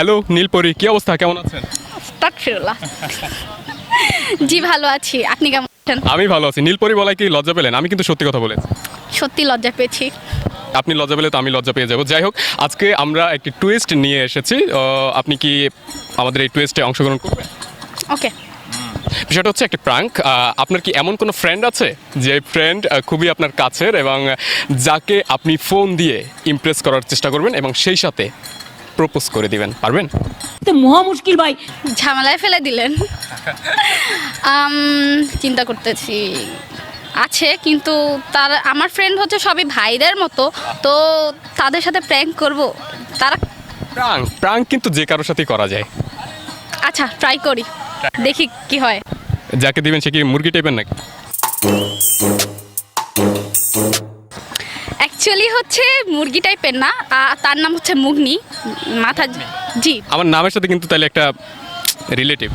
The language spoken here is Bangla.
হ্যালো নীলপরি, কি অবস্থা, কেমন আছেন? আস্তাগফিরুল্লাহ। জি ভালো আছি, আপনি কেমন আছেন? আমি ভালো আছি। নীলপরি বলায় কি লজ্জা পেলেন? আমি কিন্তু সত্যি কথা বলেছি। সত্যি লজ্জা পেয়েছি। আপনি লজ্জা পেলে তো আমি লজ্জা পেয়ে যাব। যাই হোক, আজকে আমরা একটি টুইস্ট নিয়ে এসেছি। আপনি কি আমাদের এই টুইস্টে অংশগ্রহণ করবেন? ওকে। বিষয়টা হচ্ছে একটা প্রাঙ্ক। আপনার কি এমন কোনো ফ্রেন্ড আছে যে ফ্রেন্ড খুবই আপনার কাছের এবং যাকে আপনি ফোন দিয়ে ইমপ্রেস করার চেষ্টা করবেন এবং সেই সাথে প্রপোজ করে দিবেন? পারবেন? তো মহা মুশকিল ভাই। ঝামেলায় ফেলে দিলেন। চিন্তা করতেছি, আছে কিন্তু তার আমার ফ্রেন্ড হচ্ছে সবই ভাইদের মতো, তো তাদের সাথে প্র্যাঙ্ক করব, তারা প্রাঙ্ক প্রাঙ্ক কিন্তু যে কারোর সাথেই করা যায়। আচ্ছা ট্রাই করি, দেখি কি হয়। যাকে দিবেন সে কি মুরগি টাইপের নাকি? অ্যাকচুয়ালি হচ্ছে মুরগি টাইপের না, তার নাম হচ্ছে মুগনি। মাথা, জি। আমার নামের সাথে কিন্তু তাহলে একটা রিলেটিভ।